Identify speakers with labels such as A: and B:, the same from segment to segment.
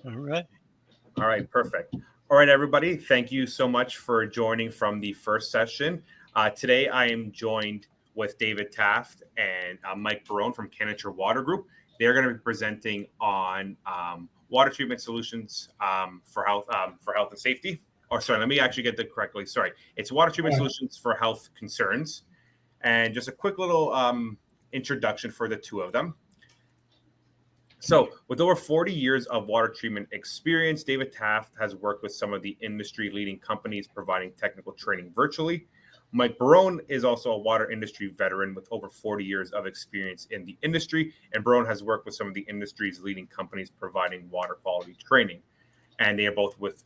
A: All right.
B: All right, perfect. All right, everybody. Thank you so much for joining from the first session. Today, I am joined with David Taft and Mike Barone from Canature WaterGroup. They're going to be presenting on water treatment solutions for health and safety. Or sorry, let me actually get that correctly. Sorry, it's water treatment
C: All right.
B: solutions for health concerns. And just a quick little introduction for the two of them. So, with over 40 years of water treatment experience, David Taft has worked with some of the industry leading companies providing technical training virtually. Mike Barone is also a water industry veteran with over 40 years of experience in the industry, and Barone has worked with some of the industry's leading companies providing water quality training. And they are both with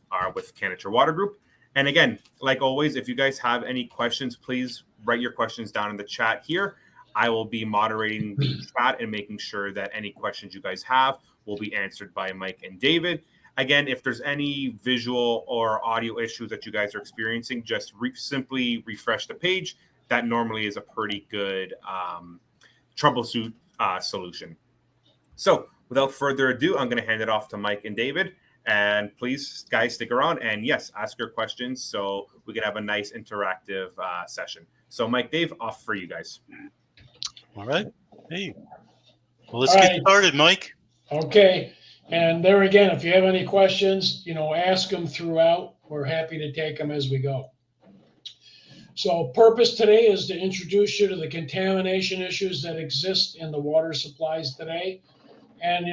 B: Canature Water Group. And again, like always, if you guys have any questions, please write your questions down in the chat here. I will be moderating the chat and making sure that any questions you guys have will be answered by Mike and David. Again, if there's any visual or audio issues that you guys are experiencing, just simply refresh the page. That normally is a pretty good troubleshoot solution. So, without further ado, I'm going to hand it off to Mike and David. And please, guys, stick around and yes, ask your questions so we can have a nice interactive session. So, Mike, Dave, off for you guys.
A: All right. Hey. Well,
C: All
A: let's get
C: right.
A: started, Mike.
C: Okay. And there again, if you have any questions, ask them throughout. We're happy to take them as we go. So, purpose today is to introduce you to the contamination issues that exist in the water supplies today. And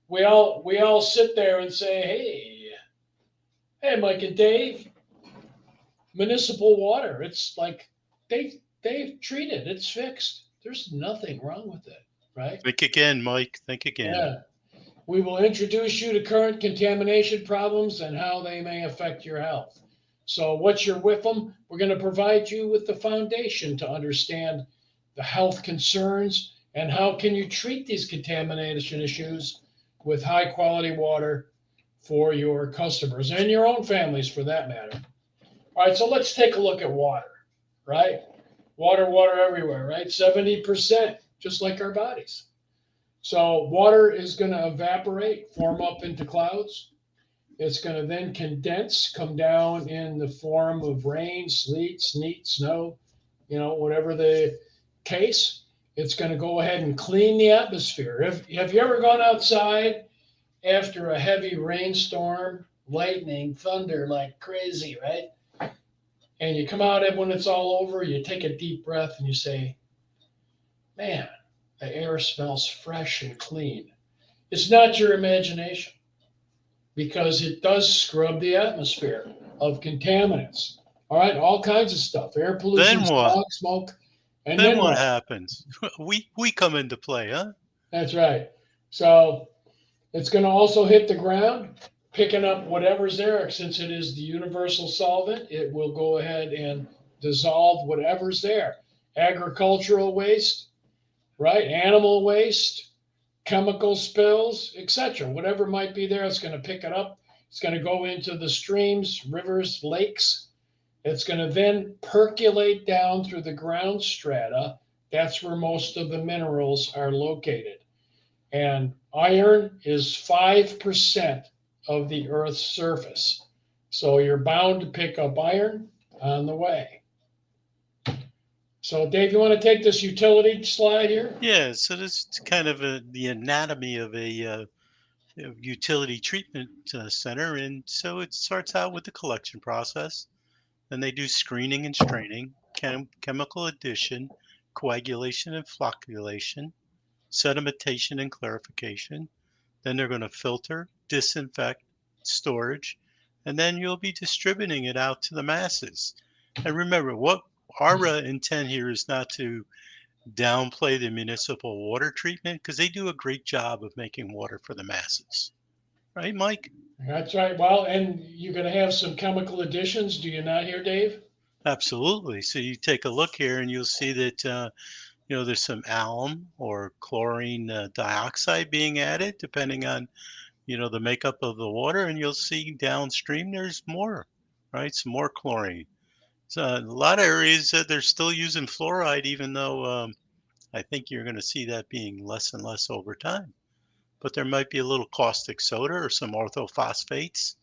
C: we all sit there and say, hey, Mike and Dave, municipal water. It's like they've treated. It's fixed. There's nothing wrong with it, right?
A: Think again, Mike. Think again.
C: Yeah. We will introduce you to current contamination problems and how they may affect your health. So, what's your WIFM? We're going to provide you with the foundation to understand the health concerns and how can you treat these contamination issues with high quality water for your customers and your own families for that matter. All right, so let's take a look at water, right? Water everywhere, right? 70%, just like our bodies. So water is going to evaporate, form up into clouds. It's going to then condense, come down in the form of rain, sleet, snow, whatever the case. It's going to go ahead and clean the atmosphere. Have you ever gone outside after a heavy rainstorm, lightning, thunder like crazy, right? And you come out and when it's all over, you take a deep breath and you say, man, the air smells fresh and clean. It's not your imagination because it does scrub the atmosphere of contaminants. All right, all kinds of stuff, air pollution,
A: Then what?
C: smog, smoke. And
A: Then
C: then
A: what
C: what?
A: happens? We come into play, huh?
C: That's right. So it's going to also hit the ground, picking up whatever's there. Since it is the universal solvent, it will go ahead and dissolve whatever's there. Agricultural waste, right? Animal waste, chemical spills, etc. Whatever might be there, it's going to pick it up. It's going to go into the streams, rivers, lakes. It's going to then percolate down through the ground strata. That's where most of the minerals are located. And iron is 5% of the Earth's surface. So you're bound to pick up iron on the way. So, Dave, you want to take this utility slide here?
A: Yeah. So this is kind of the anatomy of a utility treatment center, and so it starts out with the collection process. Then they do screening and straining, chemical addition, coagulation and flocculation, sedimentation and clarification. Then they're going to filter, disinfect, storage, and then you'll be distributing it out to the masses. And remember, what our intent here is not to downplay the municipal water treatment because they do a great job of making water for the masses. Right, Mike?
C: That's right. Well, and you're going to have some chemical additions, do you not hear, Dave?
A: Absolutely. So you take a look here and you'll see that there's some alum or chlorine dioxide being added, depending on the makeup of the water, and you'll see downstream there's more, right? Some more chlorine. So a lot of areas they're still using fluoride, even though I think you're going to see that being less and less over time. but there might be a little caustic soda or some orthophosphates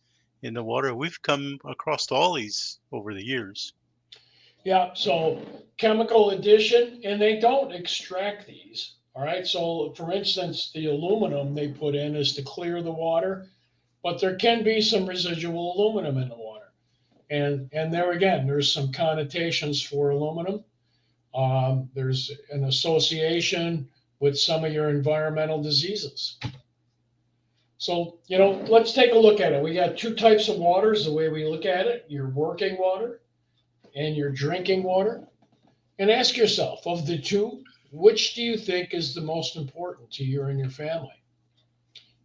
A: in the water. We've come across all these over the years.
C: Yeah, so chemical addition, and they don't extract these. All right, so for instance, the aluminum they put in is to clear the water, but there can be some residual aluminum in the water. And there again, there's some connotations for aluminum. There's an association with some of your environmental diseases. So, let's take a look at it. We got two types of waters the way we look at it, your working water and your drinking water. And ask yourself, of the two, which do you think is the most important to you and your family?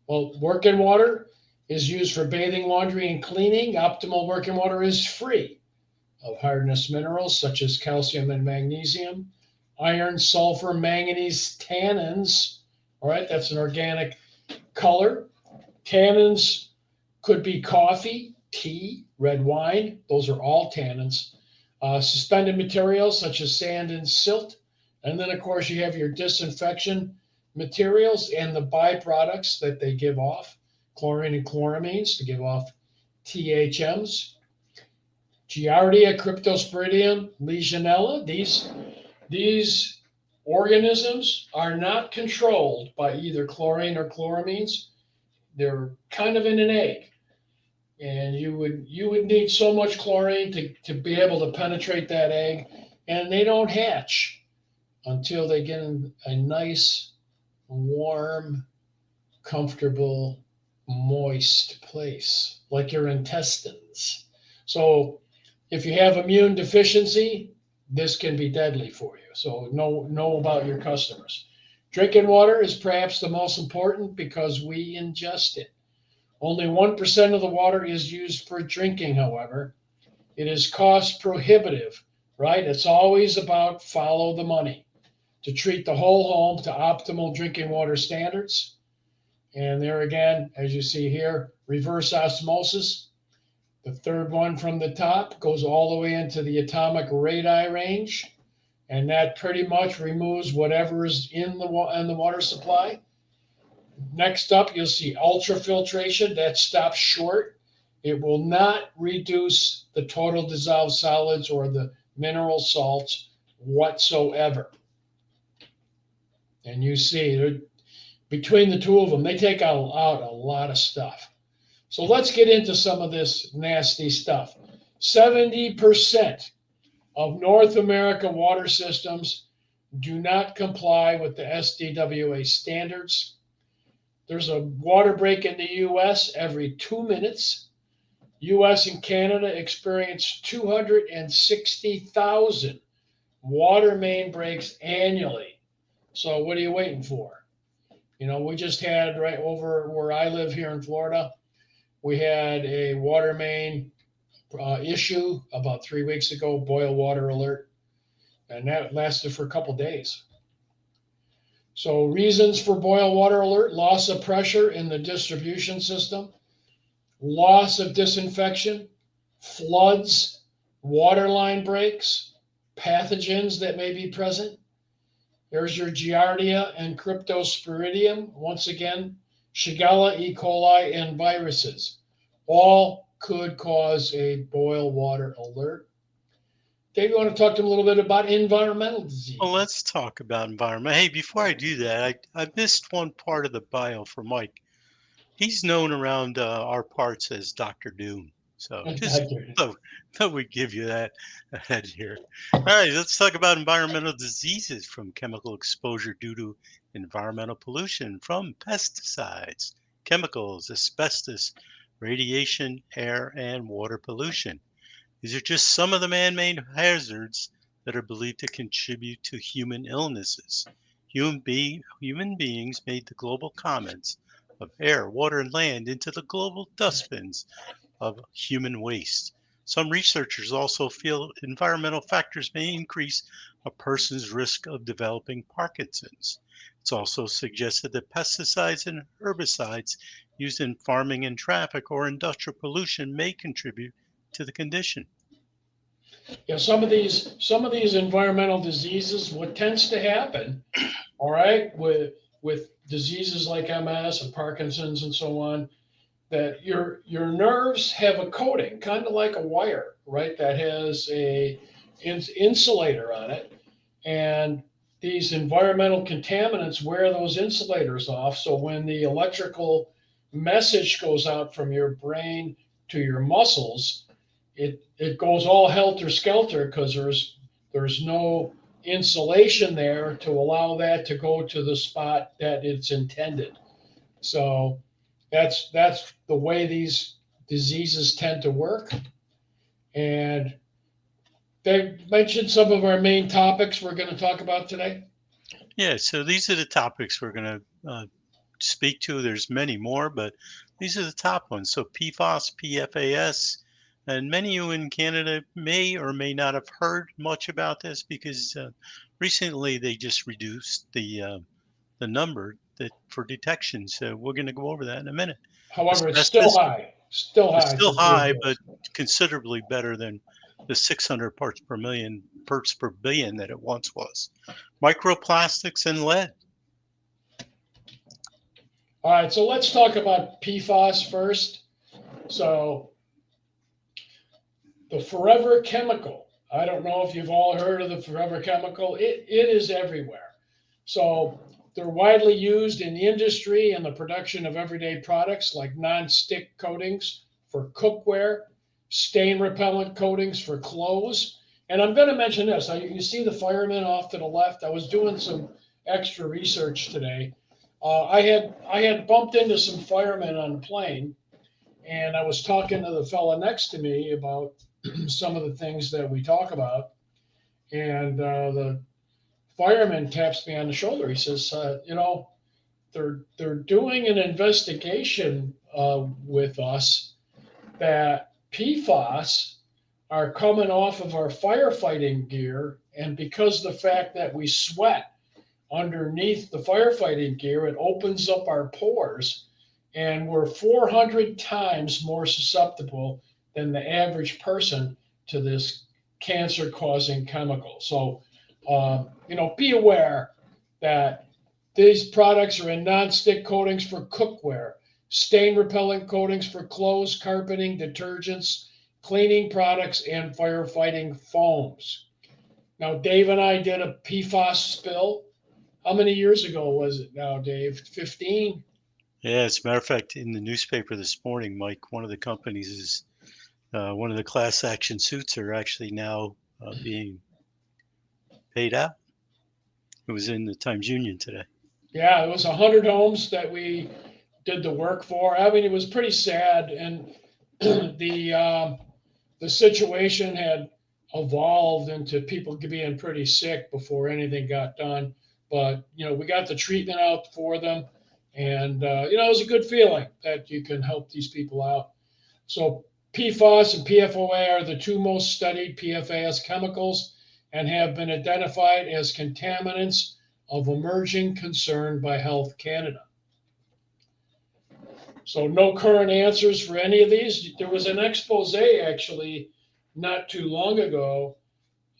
C: Well, working water is used for bathing, laundry, and cleaning. Optimal working water is free of hardness minerals such as calcium and magnesium, iron, sulfur, manganese, tannins. All right, that's an organic color. Tannins could be coffee, tea, red wine. Those are all tannins. Suspended materials such as sand and silt. And then, of course, you have your disinfection materials and the byproducts that they give off, chlorine and chloramines to give off THMs. Giardia, Cryptosporidium, Legionella. These organisms are not controlled by either chlorine or chloramines. They're kind of in an egg. And you would need so much chlorine to be able to penetrate that egg. And they don't hatch until they get in a nice, warm, comfortable, moist place, like your intestines. So if you have immune deficiency, this can be deadly for you. So know about your customers. Drinking water is perhaps the most important because we ingest it. Only 1% of the water is used for drinking, however. It is cost prohibitive, right? It's always about follow the money to treat the whole home to optimal drinking water standards. And there again, as you see here, reverse osmosis. The third one from the top goes all the way into the atomic radii range. And that pretty much removes whatever is in the water supply. Next up, you'll see ultrafiltration. That stops short. It will not reduce the total dissolved solids or the mineral salts whatsoever. And you see, between the two of them, they take out a lot of stuff. So let's get into some of this nasty stuff. 70% of North America water systems do not comply with the SDWA standards. There's a water break in the US every 2 minutes. US and Canada experience 260,000 water main breaks annually. So what are you waiting for? We just had right over where I live here in Florida, we had a water main issue about 3 weeks ago, boil water alert, and that lasted for a couple days. So reasons for boil water alert: loss of pressure in the distribution system, loss of disinfection, floods, water line breaks, pathogens that may be present. There's your Giardia and Cryptosporidium. Once again, Shigella, E. coli, and viruses. All could cause a boil water alert. Dave, you want to talk to him a little bit about environmental disease?
A: Well, let's talk about environment. Hey, before I do that, I missed one part of the bio for Mike. He's known around our parts as Dr. Doom. So just thought we'd give you that ahead here. All right, let's talk about environmental diseases from chemical exposure due to environmental pollution from pesticides, chemicals, asbestos, radiation, air, and water pollution. These are just some of the man-made hazards that are believed to contribute to human illnesses. Human beings made the global commons of air, water, and land into the global dustbins of human waste. Some researchers also feel environmental factors may increase a person's risk of developing Parkinson's. It's also suggested that pesticides and herbicides used in farming and traffic or industrial pollution may contribute to the condition.
C: Yeah, some of these environmental diseases, what tends to happen, all right, with diseases like MS and Parkinson's and so on, that your nerves have a coating, kind of like a wire, right? That has a insulator on it, and these environmental contaminants wear those insulators off. So when the electrical message goes out from your brain to your muscles, it goes all helter skelter because there's no insulation there to allow that to go to the spot that it's intended. So that's the way these diseases tend to work. And they mentioned some of our main topics we're going to talk about today.
A: Yeah, so these are the topics we're going to speak to. There's many more, but these are the top ones. So PFAS, PFAS, and many of you in Canada may or may not have heard much about this because recently they just reduced the number that for detection. So we're going to go over that in a minute.
C: However, it's still
A: Asbestos
C: high, still
A: is
C: high
A: still
C: for
A: high, but
C: PFAS.
A: considerably better than the 600 parts per million, parts per billion that it once was. Microplastics and lead.
C: All right, so let's talk about PFAS first. So the forever chemical. I don't know if you've all heard of the forever chemical. It is everywhere. So they're widely used in the industry and the production of everyday products like non-stick coatings for cookware, stain repellent coatings for clothes. And I'm going to mention this. You see the firemen off to the left. I was doing some extra research today. I had bumped into some firemen on the plane, and I was talking to the fella next to me about some of the things that we talk about. And the fireman taps me on the shoulder. He says, they're doing an investigation with us that PFAS are coming off of our firefighting gear, and because of the fact that we sweat underneath the firefighting gear, it opens up our pores, and we're 400 times more susceptible than the average person to this cancer causing chemical. So, be aware that these products are in non-stick coatings for cookware, stain repellent coatings for clothes, carpeting, detergents, cleaning products, and firefighting foams. Now, Dave and I did a PFAS spill. How many years ago was it now, Dave? 15?
A: Yeah, as a matter of fact, in the newspaper this morning, Mike, one of the companies is one of the class action suits are actually now being paid out. It was in the Times Union today.
C: Yeah, it was 100 homes that we did the work for. I mean, it was pretty sad, and the situation had evolved into people being pretty sick before anything got done. But we got the treatment out for them, and it was a good feeling that you can help these people out. So PFAS and PFOA are the two most studied PFAS chemicals and have been identified as contaminants of emerging concern by Health Canada. So no current answers for any of these. There was an expose actually not too long ago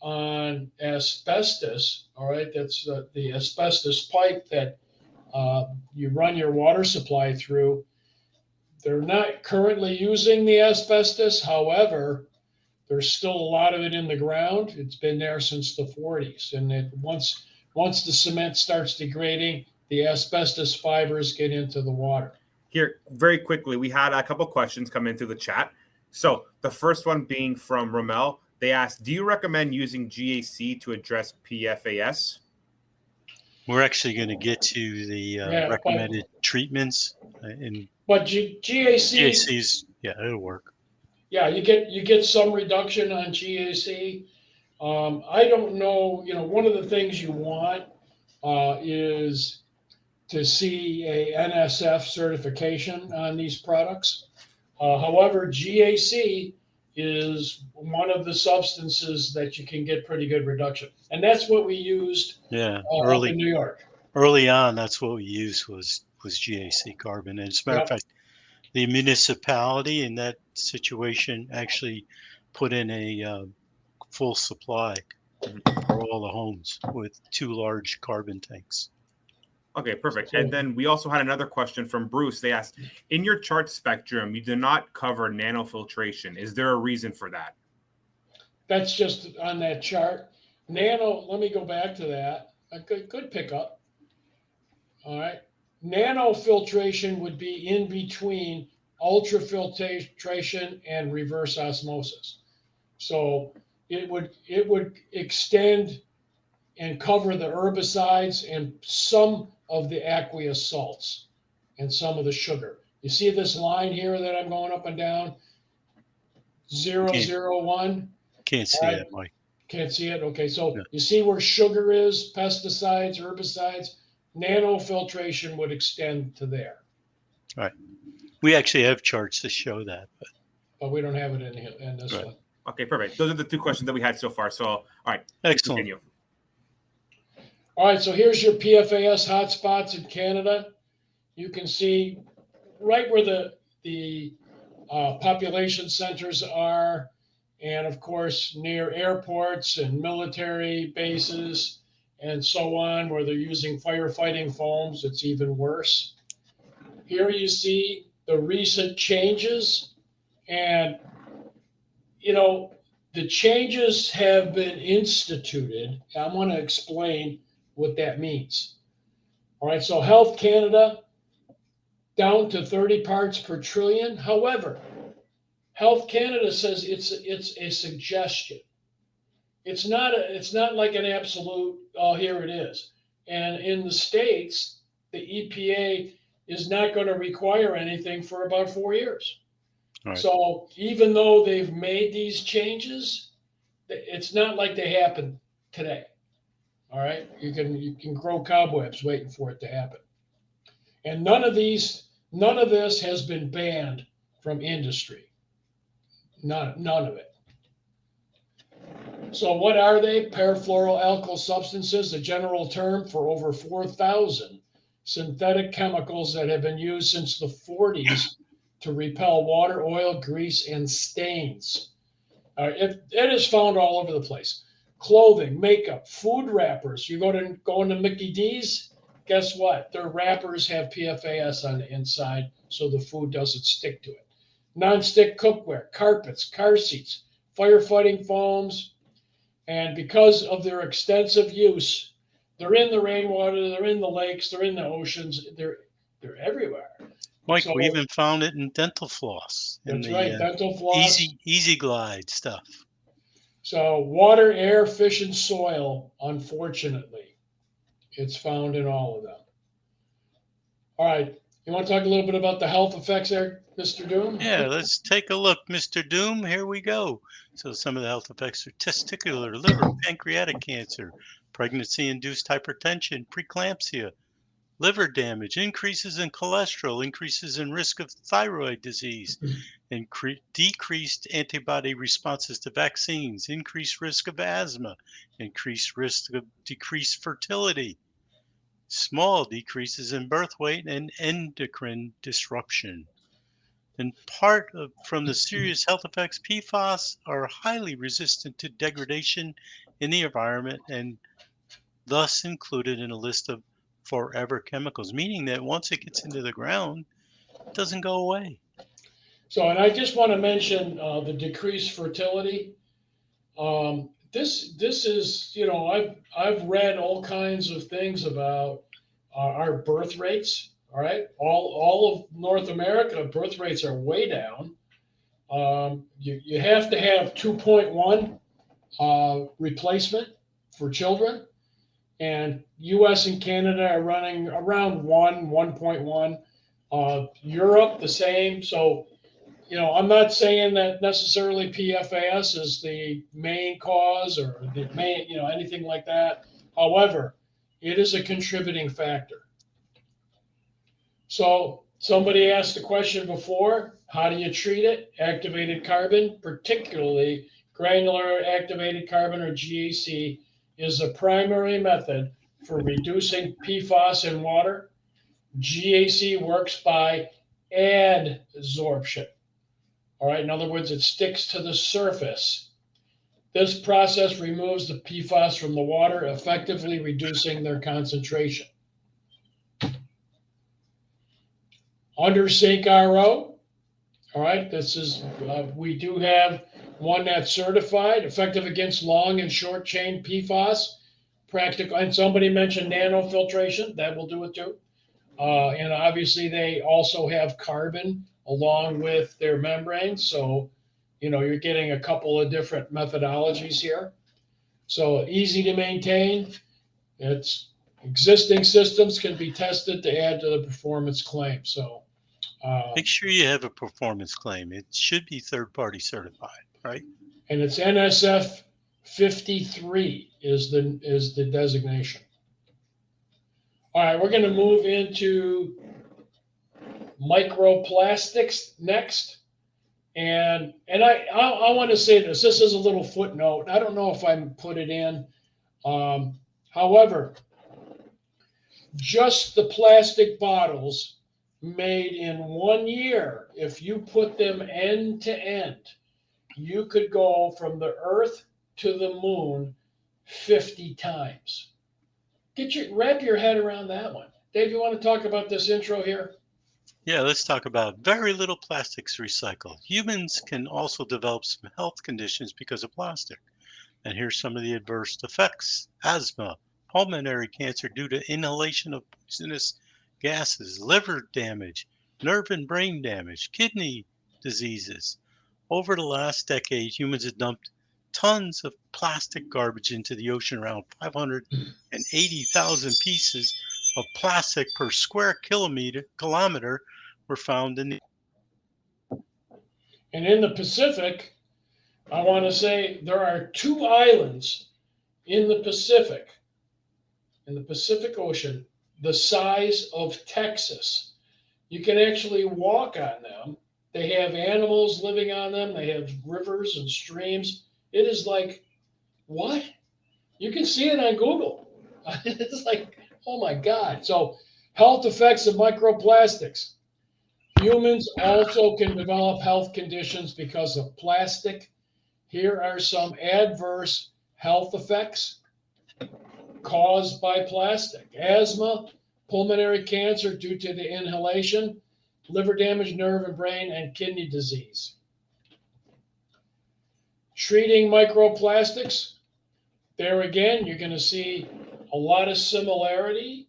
C: on asbestos. All right, that's the asbestos pipe that you run your water supply through. They're not currently using the asbestos. However, there's still a lot of it in the ground. It's been there since the 40s, and once the cement starts degrading, the asbestos fibers get into the water.
B: Here, very quickly, we had a couple questions come into the chat. So the first one being from Rommel. They asked, do you recommend using GAC to address PFAS?
A: We're actually going to get to the
C: Yeah,
A: recommended treatments in
C: but GAC,
A: GACs. Yeah, it'll work.
C: yeah, you get some reduction on GAC. I don't know. One of the things you want is to see a NSF certification on these products. However, GAC is one of the substances that you can get pretty good reduction, and that's what we used
A: Yeah,
C: up in New York.
A: early on, that's what we used was GAC carbon. And as a matter of
C: Yep.
A: fact, the municipality in that situation actually put in a full supply for all the homes with two large carbon tanks.
B: Okay, perfect.
C: So-
B: And then we also had another question from Bruce. They asked, in your chart spectrum, you do not cover nanofiltration. Is there a reason for that?
C: That's just on that chart. Nano, let me go back to that. A good pickup. All right. Nanofiltration would be in between ultrafiltration and reverse osmosis. So it would extend and cover the herbicides and some of the aqueous salts and some of the sugar. You see this line here that I'm going up and down? 001.
A: Can't see
C: Right.
A: that, Mike.
C: Can't see it? Okay, so
A: No.
C: you see where sugar is, pesticides, herbicides, nanofiltration would extend to there,
A: We actually have charts to show that.
C: but we don't have it in this
A: Right.
C: one.
B: Okay, perfect. Those are the two questions that we had so far. So, all right,
A: Excellent.
B: continue.
C: All right, so here's your PFAS hotspots in Canada. You can see right where the population centers are, and of course near airports and military bases and so on, where they're using firefighting foams. It's even worse. Here you see the recent changes, and the changes have been instituted. I want to explain what that means. All right, so Health Canada down to 30 parts per trillion. However, Health Canada says it's a suggestion. It's not like an absolute, oh, here it is. And in the States, the EPA is not going to require anything for about 4 years.
A: Right.
C: So even though they've made these changes, it's not like they happen today. All right, you can grow cobwebs waiting for it to happen. And none of this has been banned from industry. None of it. So what are they? Perfluoroalkyl substances, a general term for over 4,000 synthetic chemicals that have been used since the 40s to repel water, oil, grease, and stains. It is found all over the place. Clothing, makeup, food wrappers. You go into Mickey D's, guess what? Their wrappers have PFAS on the inside so the food doesn't stick to it. Non-stick cookware, carpets, car seats, firefighting foams, and because of their extensive use, they're in the rainwater, they're in the lakes, they're in the oceans, they're everywhere.
A: Mike,
C: So
A: we even found it in dental floss, in
C: that's
A: the
C: right, dental floss.
A: Easy Glide stuff.
C: So water, air, fish, and soil, unfortunately, it's found in all of them. All right, you want to talk a little bit about the health effects there, Mr. Doom?
A: Yeah, let's take a look, Mr. Doom. Here we go. So some of the health effects are testicular, liver, pancreatic cancer, pregnancy-induced hypertension, preeclampsia, liver damage, increases in cholesterol, increases in risk of thyroid disease, decreased antibody responses to vaccines, increased risk of asthma, increased risk of decreased fertility, small decreases in birth weight, and endocrine disruption. And from the serious health effects, PFAS are highly resistant to degradation in the environment and thus included in a list of forever chemicals, meaning that once it gets into the ground, it doesn't go away.
C: So, and I just want to mention the decreased fertility. This is, I've read all kinds of things about our birth rates. All right, all of North America birth rates are way down. You have to have 2.1 replacement for children, and U.S. and Canada are running around 1.1. Europe the same. So I'm not saying that necessarily PFAS is the main cause or the main, anything like that. However, it is a contributing factor. So somebody asked the question before, how do you treat it? Activated carbon, particularly granular activated carbon or GAC, is a primary method for reducing PFAS in water. GAC works by adsorption. All right, in other words, it sticks to the surface. This process removes the PFAS from the water, effectively reducing their concentration. Under sink RO. All right, this is, we do have one that's certified, effective against long and short chain PFAS, practical, and somebody mentioned nanofiltration, that will do it too. And obviously they also have carbon along with their membranes. So, you're getting a couple of different methodologies here. So easy to maintain. It's existing systems can be tested to add to the performance claim. So,
A: Make sure you have a performance claim. It should be third-party certified, right?
C: and it's NSF 53 is the designation. All right, we're going to move into microplastics next. And I want to say this. This is a little footnote. I don't know if I put it in. However, just the plastic bottles made in 1 year, if you put them end to end, you could go from the Earth to the moon 50 times. Wrap your head around that one. Dave, you want to talk about this intro here?
A: Yeah, let's talk about very little plastics recycled. Humans can also develop some health conditions because of plastic. And here's some of the adverse effects: asthma, pulmonary cancer due to inhalation of poisonous gases, liver damage, nerve and brain damage, kidney diseases. Over the last decade, humans have dumped tons of plastic garbage into the ocean. Around 580,000 pieces of plastic per square kilometer were found in the.
C: And in the Pacific, I want to say there are 2 islands in the Pacific Ocean, the size of Texas. You can actually walk on them. They have animals living on them. They have rivers and streams. It is like, what? You can see it on Google. It's like, oh my God. So, health effects of microplastics. Humans also can develop health conditions because of plastic. Here are some adverse health effects caused by plastic: asthma, pulmonary cancer due to the inhalation, liver damage, nerve and brain, and kidney disease. Treating microplastics, there again, you're going to see a lot of similarity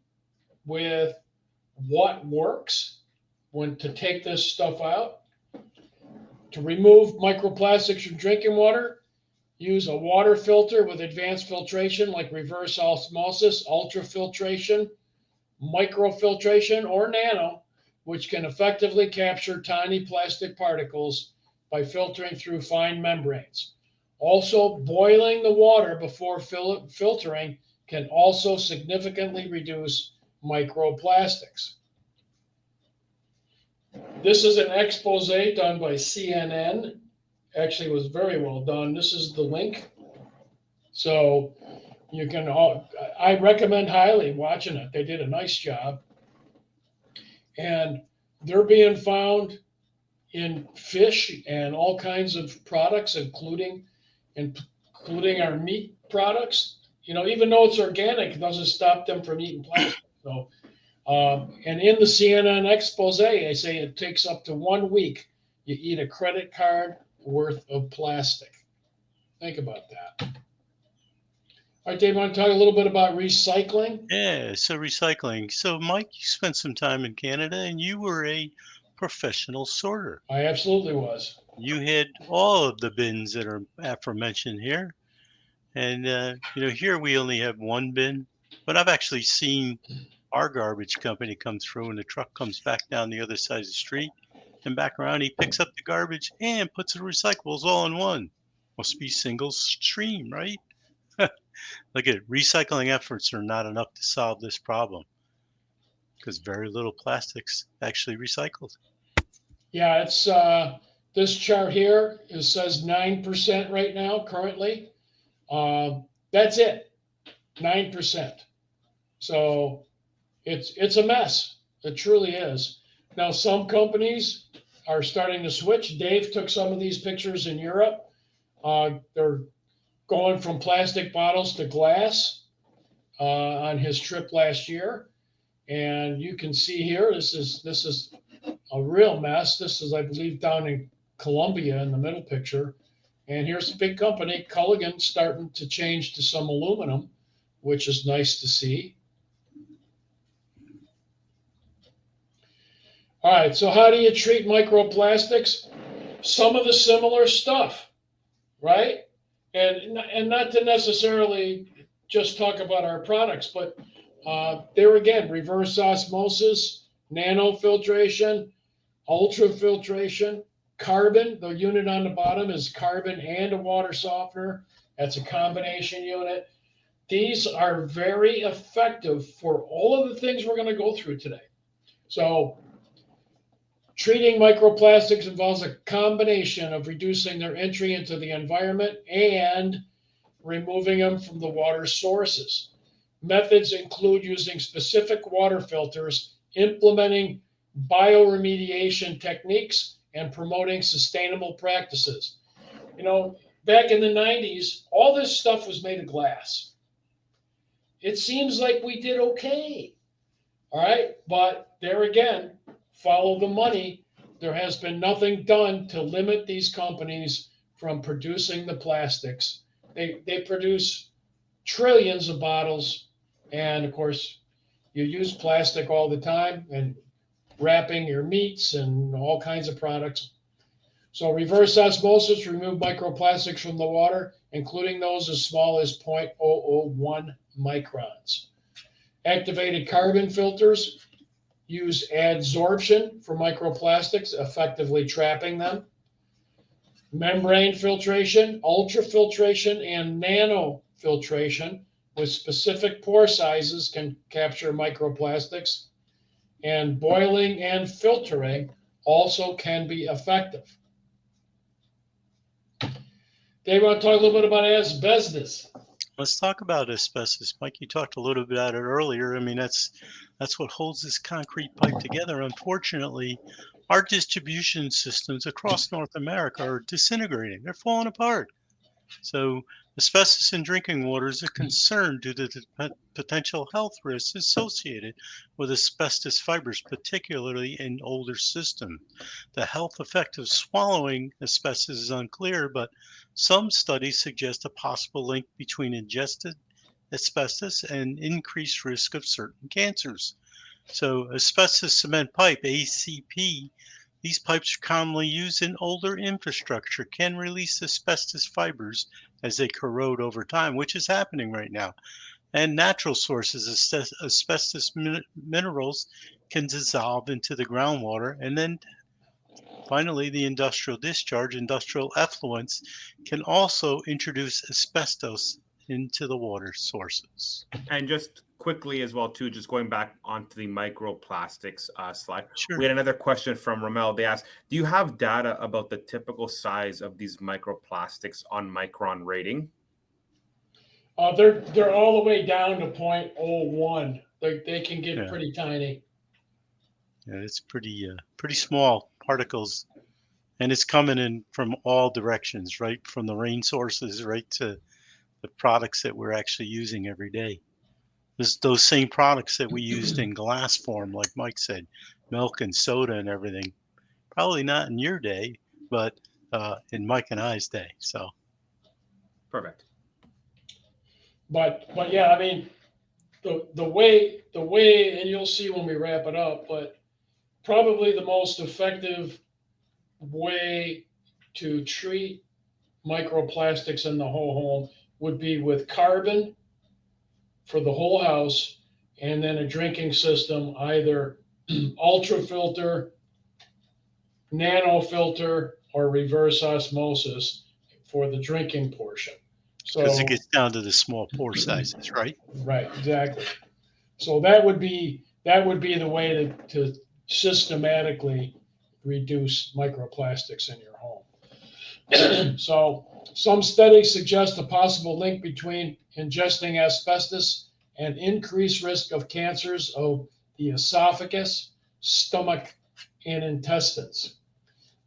C: with what works when to take this stuff out. To remove microplastics from drinking water, use a water filter with advanced filtration like reverse osmosis, ultrafiltration, microfiltration, or nano, which can effectively capture tiny plastic particles by filtering through fine membranes. Also, boiling the water before filtering can also significantly reduce microplastics. This is an expose done by CNN. Actually, it was very well done. This is the link. So you can, I recommend highly watching it. They did a nice job. And they're being found in fish and all kinds of products, including our meat products. Even though it's organic, it doesn't stop them from eating plastic. So, and in the CNN expose, they say it takes up to 1 week. You eat a credit card worth of plastic. Think about that. All right, Dave, want to talk a little bit about recycling?
A: Yeah, so recycling. So, Mike, you spent some time in Canada and you were a professional sorter.
C: I absolutely was.
A: You had all of the bins that are aforementioned here. And, here we only have one bin, but I've actually seen our garbage company come through and the truck comes back down the other side of the street and back around. He picks up the garbage and puts the recyclables all in one. Must be single stream, right? Look at it. Recycling efforts are not enough to solve this problem because very little plastics actually recycled.
C: Yeah, it's this chart here. It says 9% right now currently. That's it, 9%. So it's a mess. It truly is. Now some companies are starting to switch. Dave took some of these pictures in Europe. They're going from plastic bottles to glass on his trip last year, and you can see here. This is a real mess. This is, I believe, down in Colombia in the middle picture. And here's a big company, Culligan, starting to change to some aluminum, which is nice to see. All right, so how do you treat microplastics? Some of the similar stuff, right? And not to necessarily just talk about our products, but there again, reverse osmosis, nanofiltration, ultrafiltration, carbon. The unit on the bottom is carbon and a water softener. That's a combination unit. These are very effective for all of the things we're going to go through today. So treating microplastics involves a combination of reducing their entry into the environment and removing them from the water sources. Methods include using specific water filters, implementing bioremediation techniques, and promoting sustainable practices. You know, back in the 90s, all this stuff was made of glass. It seems like we did okay. All right. But there again, follow the money. There has been nothing done to limit these companies from producing the plastics. They produce trillions of bottles. And of course, you use plastic all the time and wrapping your meats and all kinds of products. So reverse osmosis, remove microplastics from the water, including those as small as 0.001 microns. Activated carbon filters use adsorption for microplastics, effectively trapping them. Membrane filtration, ultrafiltration, and nanofiltration with specific pore sizes can capture microplastics. And boiling and filtering also can be effective. Dave, want to talk a little bit about asbestos?
A: Let's talk about asbestos. Mike, you talked a little bit about it earlier. I mean, that's what holds this concrete pipe together. Unfortunately, our distribution systems across North America are disintegrating. They're falling apart. So asbestos in drinking water is a concern due to the potential health risks associated with asbestos fibers, particularly in older systems. The health effect of swallowing asbestos is unclear, but some studies suggest a possible link between ingested asbestos and increased risk of certain cancers. So asbestos cement pipe, ACP, these pipes are commonly used in older infrastructure, can release asbestos fibers as they corrode over time, which is happening right now. And natural sources, asbestos minerals can dissolve into the groundwater. And then finally, the industrial discharge, industrial effluents can also introduce asbestos into the water sources.
B: And just quickly as well, too, just going back onto the microplastics slide.
A: Sure.
B: We had another question from Ramel. They asked, do you have data about the typical size of these microplastics on micron rating?
C: They're all the way down to 0.01. They can get pretty tiny.
A: Yeah, it's pretty small particles, and it's coming in from all directions, right from the rain sources right to the products that we're actually using every day. There's those same products that we used in glass form, like Mike said, milk and soda and everything. Probably not in your day, but in Mike and I's day. So
B: perfect.
C: But yeah, I mean, the way, and you'll see when we wrap it up, but probably the most effective way to treat microplastics in the whole home would be with carbon for the whole house, and then a drinking system, either ultrafilter, nanofilter, or reverse osmosis for the drinking portion. So
A: because it gets down to the small pore sizes, right?
C: Right, exactly. So that would be the way to systematically reduce microplastics in your home. So some studies suggest a possible link between ingesting asbestos and increased risk of cancers of the esophagus, stomach, and intestines.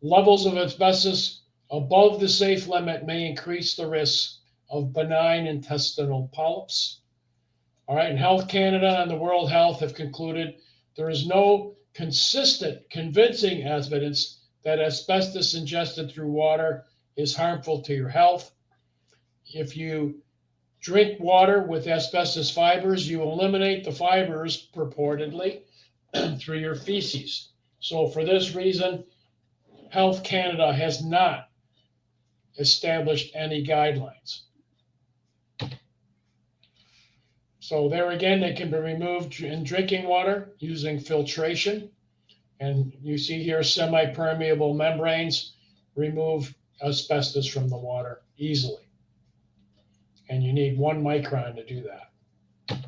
C: Levels of asbestos above the safe limit may increase the risk of benign intestinal polyps. All right, and Health Canada and the World Health have concluded there is no consistent, convincing evidence that asbestos ingested through water is harmful to your health. If you drink water with asbestos fibers, you eliminate the fibers purportedly through your feces. So for this reason, Health Canada has not established any guidelines. So there again, they can be removed in drinking water using filtration. And you see here semi-permeable membranes remove asbestos from the water easily. And you need 1 micron to do that.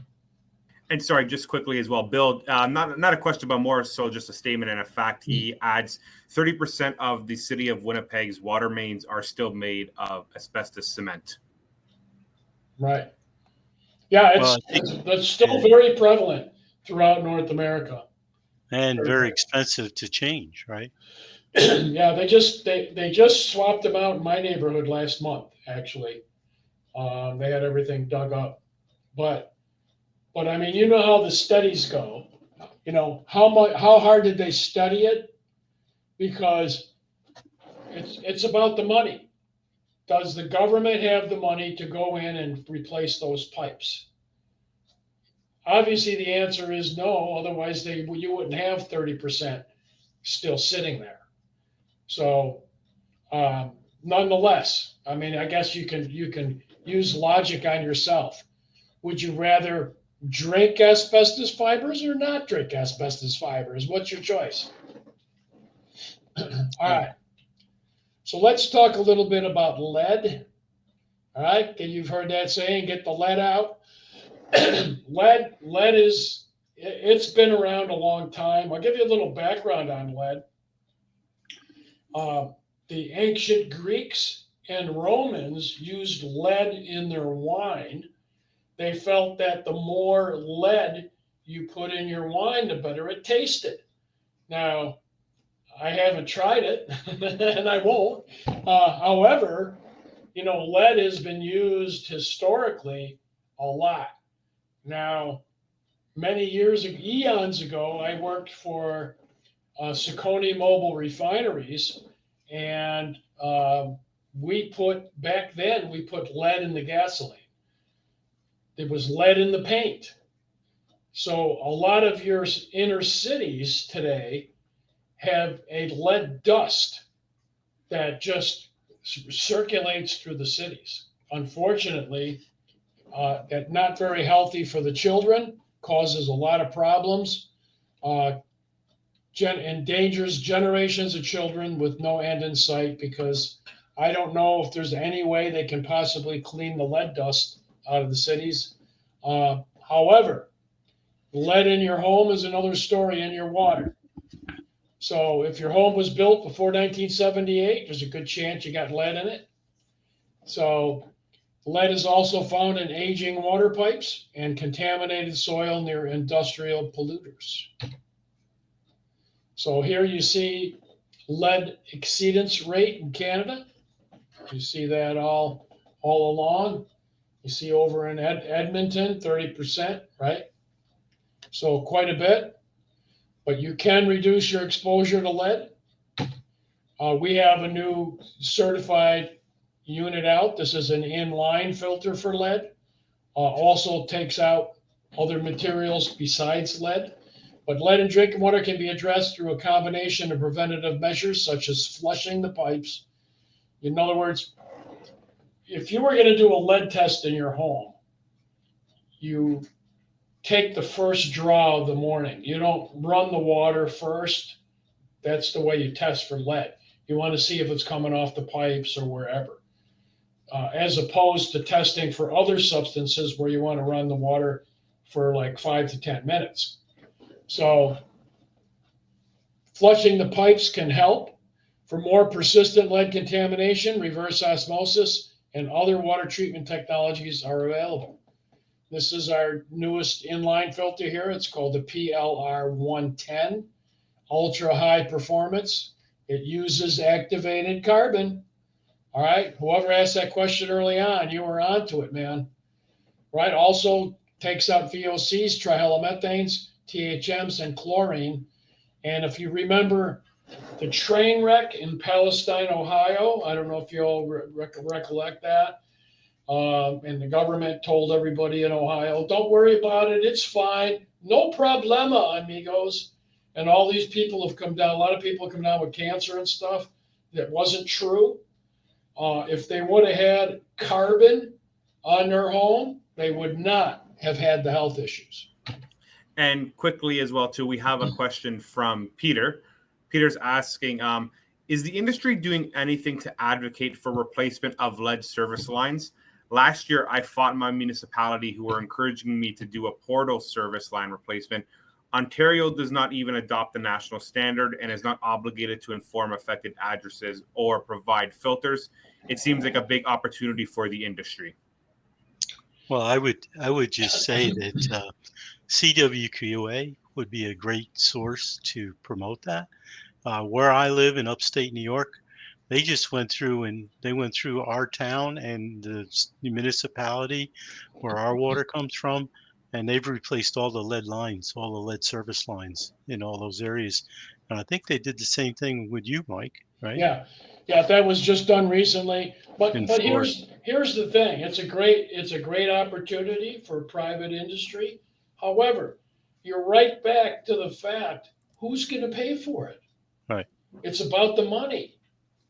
B: And sorry, just quickly as well, Bill, not a question, but more so just a statement and a fact. He adds 30% of the city of Winnipeg's water mains are still made of asbestos cement.
C: Right. Yeah,
A: Well,
C: that's still very prevalent throughout North America.
A: and very expensive to change, right?
C: Yeah, they just swapped them out in my neighborhood last month, actually. They had everything dug up. But I mean, you know how the studies go. You know, how hard did they study it? Because it's about the money. Does the government have the money to go in and replace those pipes? Obviously, the answer is no. Otherwise, you wouldn't have 30% still sitting there. So, nonetheless, I mean, I guess you can use logic on yourself. Would you rather drink asbestos fibers or not drink asbestos fibers? What's your choice? All right. So let's talk a little bit about lead. All right. You've heard that saying, get the lead out. Lead it's been around a long time. I'll give you a little background on lead. The ancient Greeks and Romans used lead in their wine. They felt that the more lead you put in your wine, the better it tasted. Now, I haven't tried it, and I won't. However, you know, lead has been used historically a lot. Now, eons ago, I worked for Saucony Mobile Refineries, and back then we put lead in the gasoline. There was lead in the paint. So a lot of your inner cities today have a lead dust that just circulates through the cities. Unfortunately, that's not very healthy for the children, causes a lot of problems, endangers generations of children with no end in sight, because I don't know if there's any way they can possibly clean the lead dust out of the cities. However, lead in your home is another story, in your water. So if your home was built before 1978, there's a good chance you got lead in it. So lead is also found in aging water pipes and contaminated soil near industrial polluters. So here you see lead exceedance rate in Canada. You see that all along. You see over in Edmonton, 30%, right? So quite a bit. But you can reduce your exposure to lead. We have a new certified unit out. This is an inline filter for lead. Also takes out other materials besides lead. But lead in drinking water can be addressed through a combination of preventative measures, such as flushing the pipes. In other words, if you were going to do a lead test in your home, you take the first draw of the morning. You don't run the water first. That's the way you test for lead. You want to see if it's coming off the pipes or wherever, as opposed to testing for other substances where you want to run the water for like 5 to 10 minutes. So flushing the pipes can help. For more persistent lead contamination, reverse osmosis and other water treatment technologies are available. This is our newest inline filter here. It's called the PLR 110, ultra high performance. It uses activated carbon. All right. Whoever asked that question early on, you were onto it, man. Right. Also takes out VOCs, trihalomethanes, THMs, and chlorine. And if you remember the train wreck in Palestine, Ohio, I don't know if you all recollect that. And the government told everybody in Ohio, don't worry about it. It's fine. No problema, amigos. And all these people have come down. A lot of people have come down with cancer and stuff. That wasn't true. If they would have had carbon on their home, they would not have had the health issues.
B: And quickly as well, too, we have a question from Peter. Peter's asking, is the industry doing anything to advocate for replacement of lead service lines? Last year, I fought my municipality who were encouraging me to do a portal service line replacement. Ontario does not even adopt the national standard and is not obligated to inform affected addresses or provide filters. It seems like a big opportunity for the industry.
A: Well, I would just say that CWQA would be a great source to promote that. Where I live in upstate New York, they just went through our town and the municipality where our water comes from, and they've replaced all the lead lines, all the lead service lines in all those areas. And I think they did the same thing with you, Mike, right?
C: Yeah, yeah, that was just done recently.
A: In
C: But
A: Florida.
C: here's the thing. It's a great opportunity for private industry. However, you're right back to the fact who's going to pay for it.
A: Right.
C: It's about the money,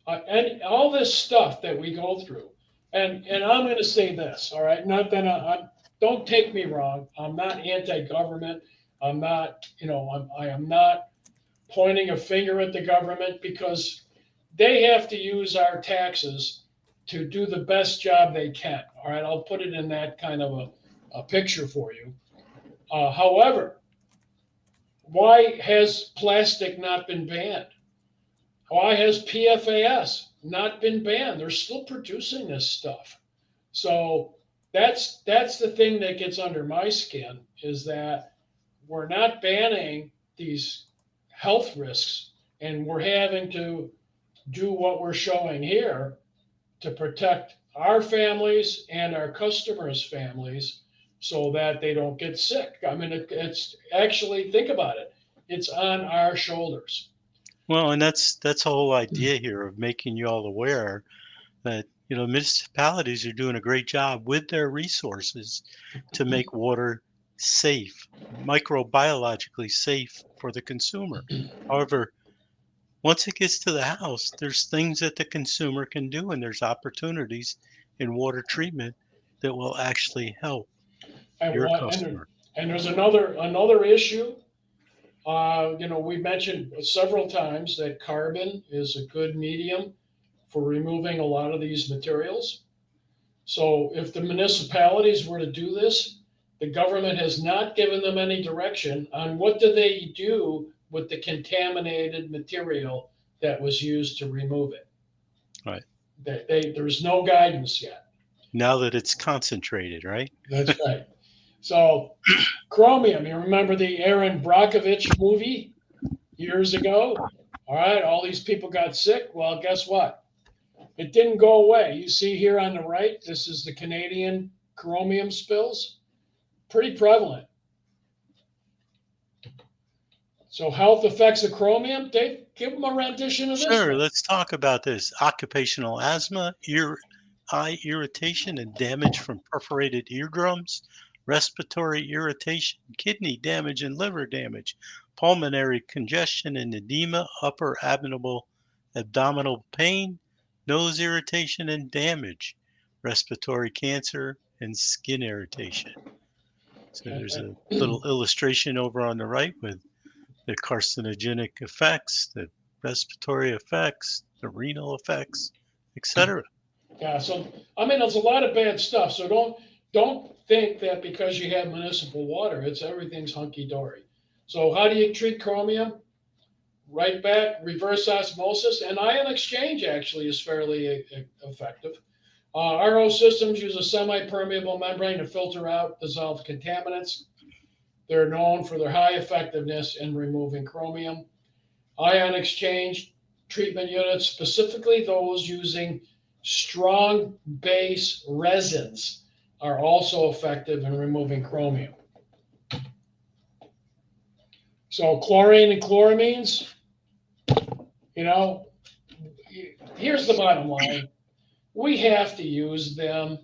C: and all this stuff that we go through. And I'm going to say this. All right, not that don't take me wrong. I'm not anti-government. I'm not. I am not pointing a finger at the government because they have to use our taxes to do the best job they can. All right, I'll put it in that kind of a picture for you. However, why has plastic not been banned? Why has PFAS not been banned? They're still producing this stuff. So that's the thing that gets under my skin is that we're not banning these health risks, and we're having to do what we're showing here to protect our families and our customers' families so that they don't get sick. I mean, it's actually, think about it, it's on our shoulders.
A: Well, and that's the whole idea here of making you all aware that municipalities are doing a great job with their resources to make water safe, microbiologically safe for the consumer. However, once it gets to the house, there's things that the consumer can do, and there's opportunities in water treatment that will actually help
C: And
A: your
C: what
A: customer.
C: and there's another issue. We mentioned several times that carbon is a good medium for removing a lot of these materials. So if the municipalities were to do this, the government has not given them any direction on what do they do with the contaminated material that was used to remove it.
A: Right.
C: There's no guidance yet.
A: Now that it's concentrated, right?
C: That's right. So chromium, you remember the Aaron Brockovich movie years ago? All right, all these people got sick. Well, guess what? It didn't go away. You see here on the right, this is the Canadian chromium spills. Pretty prevalent. So health effects of chromium, Dave, give them a rendition of this
A: Sure,
C: one.
A: let's talk about this. Occupational asthma, eye irritation and damage from perforated eardrums, respiratory irritation, kidney damage and liver damage, pulmonary congestion and edema, upper abdominal pain, nose irritation and damage, respiratory cancer, and skin irritation. So there's a little illustration over on the right with the carcinogenic effects, the respiratory effects, the renal effects, etc.
C: Yeah, so I mean, there's a lot of bad stuff. So don't think that because you have municipal water, everything's hunky dory. So how do you treat chromium? Right back, reverse osmosis, and ion exchange actually is fairly effective. RO systems use a semi-permeable membrane to filter out dissolved contaminants. They're known for their high effectiveness in removing chromium. Ion exchange treatment units, specifically those using strong base resins, are also effective in removing chromium. So chlorine and chloramines, here's the bottom line. We have to use them.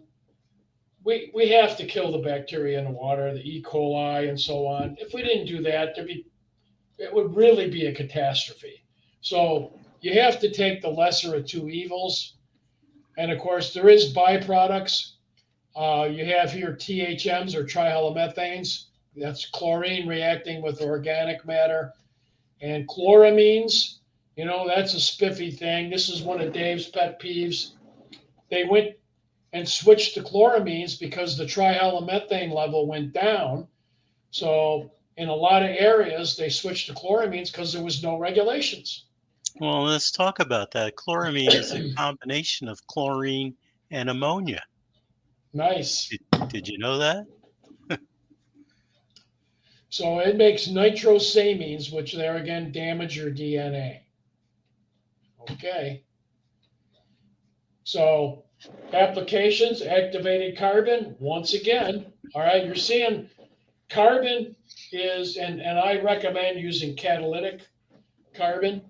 C: We have to kill the bacteria in the water, the E. coli and so on. If we didn't do that, it would really be a catastrophe. So you have to take the lesser of two evils. And of course, there is byproducts. You have here THMs or trihalomethanes. That's chlorine reacting with organic matter. And chloramines, that's a spiffy thing. This is one of Dave's pet peeves. They went and switched to chloramines because the trihalomethane level went down. So in a lot of areas, they switched to chloramines because there was no regulations.
A: Well, let's talk about that. Chloramine is a combination of chlorine and ammonia.
C: Nice.
A: Did you know that?
C: So it makes nitrosamines, which there again damage your DNA. Okay. So applications, activated carbon, once again, all right, you're seeing carbon is, and I recommend using catalytic carbon.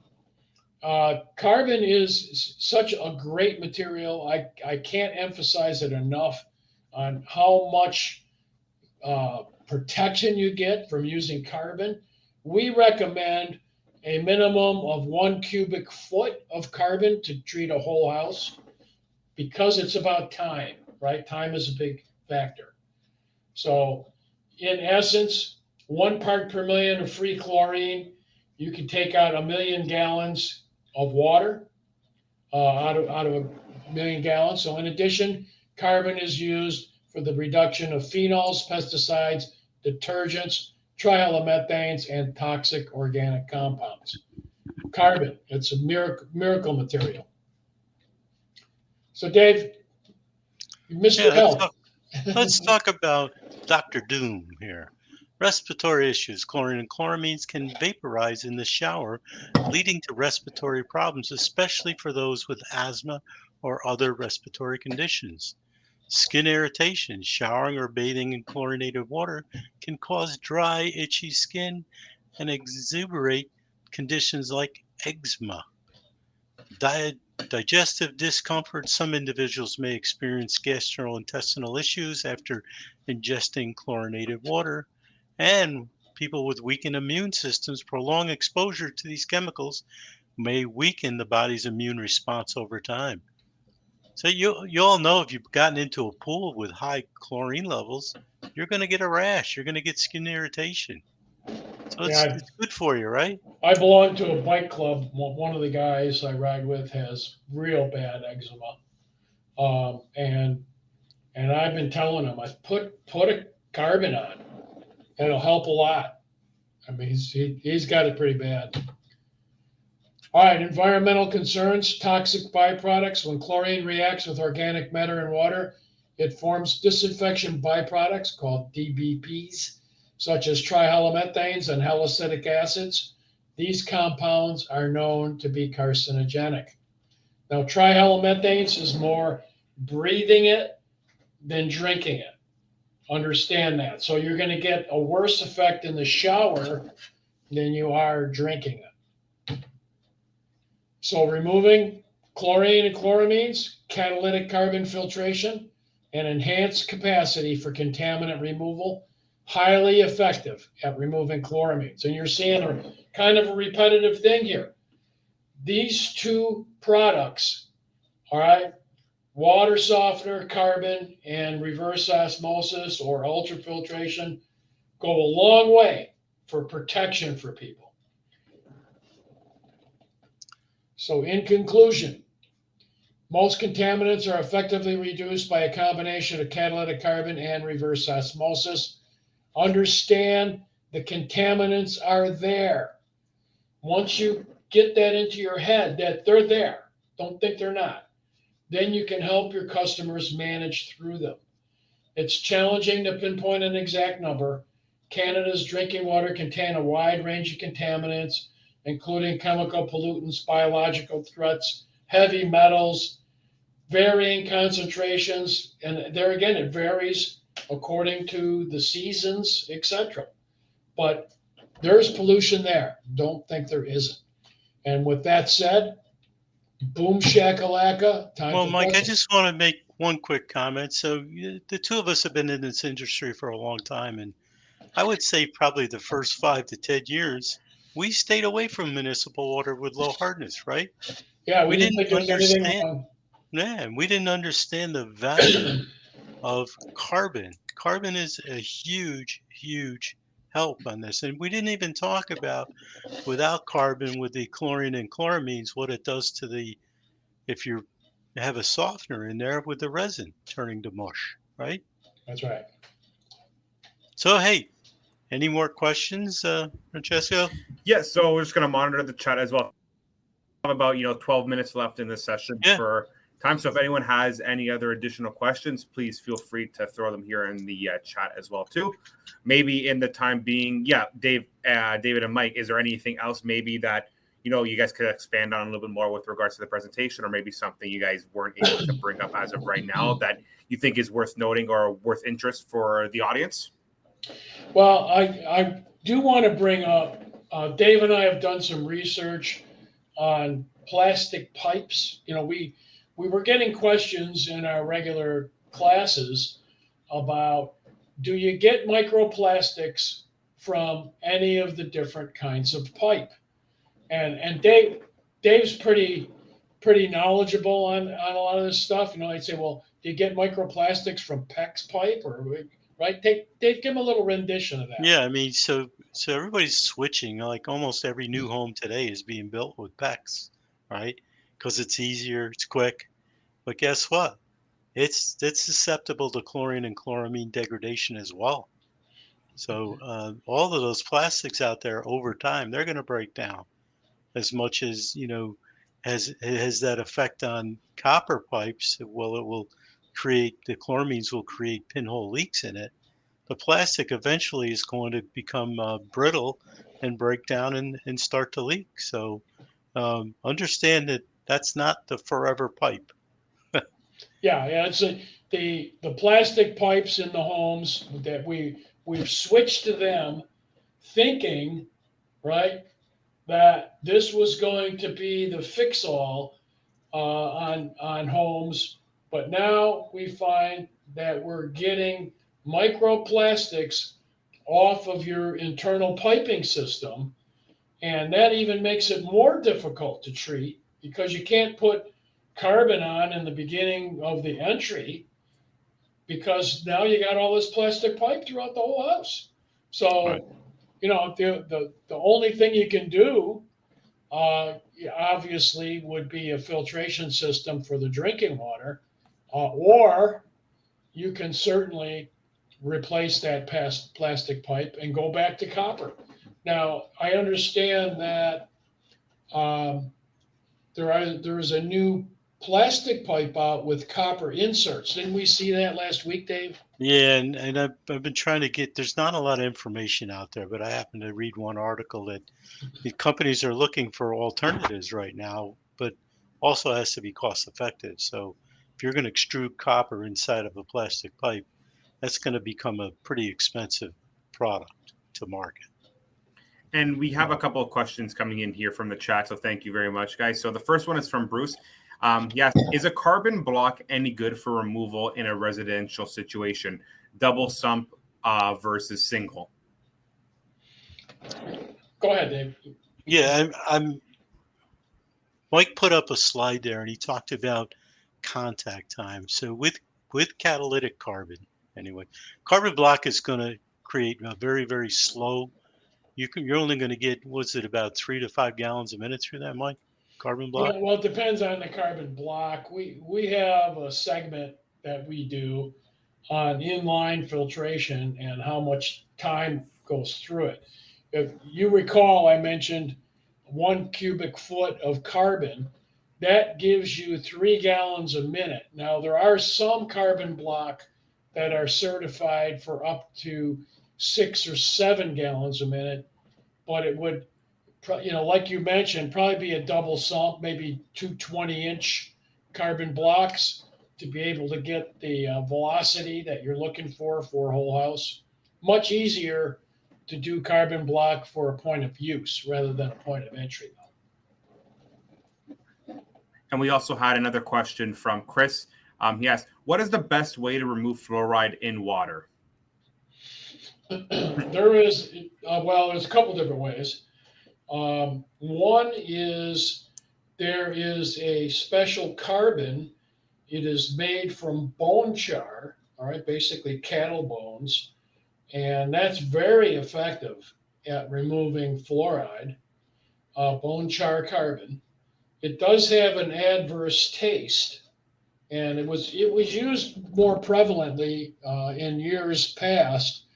C: Carbon is such a great material. I can't emphasize it enough on how much protection you get from using carbon. We recommend a minimum of 1 cubic foot of carbon to treat a whole house because it's about time, right? Time is a big factor. So, in essence, 1 part per million of free chlorine, you can take out 1 million gallons of water out of 1 million gallons. So, in addition, carbon is used for the reduction of phenols, pesticides, detergents, trihalomethanes, and toxic organic compounds. Carbon, it's a miracle material. So, Dave, Mr. Health.
A: Let's talk about Dr. Doom here. Respiratory issues. Chlorine and chloramines can vaporize in the shower, leading to respiratory problems, especially for those with asthma or other respiratory conditions. Skin irritation. Showering or bathing in chlorinated water can cause dry, itchy skin and exacerbate conditions like eczema. Digestive discomfort. Some individuals may experience gastrointestinal issues after ingesting chlorinated water. And people with weakened immune systems, prolonged exposure to these chemicals may weaken the body's immune response over time. So you all know if you've gotten into a pool with high chlorine levels, you're going to get a rash. You're going to get skin irritation. So
C: Yeah,
A: it's good for you, right?
C: I belong to a bike club. One of the guys I ride with has real bad eczema, and I've been telling him, I put a carbon on. It'll help a lot. I mean, he's got it pretty bad. All right, environmental concerns, toxic byproducts. When chlorine reacts with organic matter in water, it forms disinfection byproducts called DBPs, such as trihalomethanes and halicetic acids. These compounds are known to be carcinogenic. Now, trihalomethanes is more breathing it than drinking it. Understand that. So you're going to get a worse effect in the shower than you are drinking it. So removing chlorine and chloramines, catalytic carbon filtration, and enhanced capacity for contaminant removal, highly effective at removing chloramines. And you're seeing a kind of a repetitive thing here. These two products, all right, water softener, carbon, and reverse osmosis or ultrafiltration go a long way for protection for people. So in conclusion, most contaminants are effectively reduced by a combination of catalytic carbon and reverse osmosis. Understand the contaminants are there. Once you get that into your head that they're there, don't think they're not, then you can help your customers manage through them. It's challenging to pinpoint an exact number. Canada's drinking water contains a wide range of contaminants, including chemical pollutants, biological threats, heavy metals, varying concentrations, and there again, it varies according to the seasons, etc. But There's pollution there. Don't think there isn't. And with that said, boom shakalaka, time
A: Well,
C: for
A: Mike, I
C: questions.
A: just want to make one quick comment. So, the two of us have been in this industry for a long time, and I would say probably the first 5 to 10 years, we stayed away from municipal water with low hardness, right?
C: Yeah, we
A: We
C: didn't
A: didn't
C: think there was anything
A: understand,
C: wrong.
A: yeah, we didn't understand the value of carbon. Carbon is a huge, huge help on this. And we didn't even talk about without carbon, with the chlorine and chloramines, what it does to the, if you have a softener in there with the resin turning to mush, right?
C: That's right.
A: So, hey, any more questions, Francesco?
B: Yeah, so we're just going to monitor the chat as well. About 12 minutes left in this session
A: Yeah.
B: for time. So if anyone has any other additional questions, please feel free to throw them here in the chat as well too. Maybe in the time being, David and Mike, is there anything else maybe that you guys could expand on a little bit more with regards to the presentation, or maybe something you guys weren't able to bring up as of right now that you think is worth noting or worth interest for the audience?
C: Well, I do want to bring up, Dave and I have done some research on plastic pipes. We were getting questions in our regular classes about, do you get microplastics from any of the different kinds of pipe? And Dave's pretty knowledgeable on a lot of this stuff. I'd say, well, do you get microplastics from PEX pipe, or right? Dave, give him a little rendition of that.
A: Yeah, I mean, so everybody's switching. Like almost every new home today is being built with PEX, right? Because it's easier, it's quick. But guess what? It's susceptible to chlorine and chloramine degradation as well. So all of those plastics out there over time, they're going to break down as much as has that effect on copper pipes. Well, it will create the chloramines will create pinhole leaks in it. The plastic eventually is going to become brittle and break down and start to leak. So understand that that's not the forever pipe.
C: Yeah. It's the plastic pipes in the homes that we've switched to them, thinking, right, that this was going to be the fix all on homes, but now we find that we're getting microplastics off of your internal piping system, and that even makes it more difficult to treat because you can't put carbon on in the beginning of the entry, because now you got all this plastic pipe throughout the whole house.
A: Right.
C: So, the only thing you can do, obviously, would be a filtration system for the drinking water, or you can certainly replace that plastic pipe and go back to copper. Now, I understand that um, there's a new plastic pipe out with copper inserts. Didn't we see that last week, Dave?
A: Yeah, and I've been trying to get. There's not a lot of information out there, but I happened to read one article that the companies are looking for alternatives right now, but also has to be cost effective. So if you're going to extrude copper inside of a plastic pipe, that's going to become a pretty expensive product to market.
B: And we have a couple of questions coming in here from the chat. So thank you very much, guys. So the first one is from Bruce. Yes, is a carbon block any good for removal in a residential situation? Double sump versus single?
C: Go ahead, Dave.
A: Yeah, I'm Mike put up a slide there and he talked about contact time. So with catalytic carbon, anyway, carbon block is going to create a very, very slow. You're only going to get, what's it, about 3 to 5 gallons a minute through that, Mike? Carbon block.
C: Yeah, well, it depends on the carbon block. We have a segment that we do on inline filtration and how much time goes through it. If you recall, I mentioned 1 cubic foot of carbon. That gives you 3 gallons a minute. Now, there are some carbon block that are certified for up to 6 or 7 gallons a minute, but it would, like you mentioned, probably be a double sump, maybe two 20-inch carbon blocks to be able to get the velocity that you're looking for a whole house. Much easier to do carbon block for a point of use rather than a point of entry.
B: And we also had another question from Chris. He asked, what is the best way to remove fluoride in water?
C: There's a couple different ways. One is there is a special carbon. It is made from bone char, all right, basically cattle bones, and that's very effective at removing fluoride, bone char carbon. It does have an adverse taste, and it was used more prevalently in years past,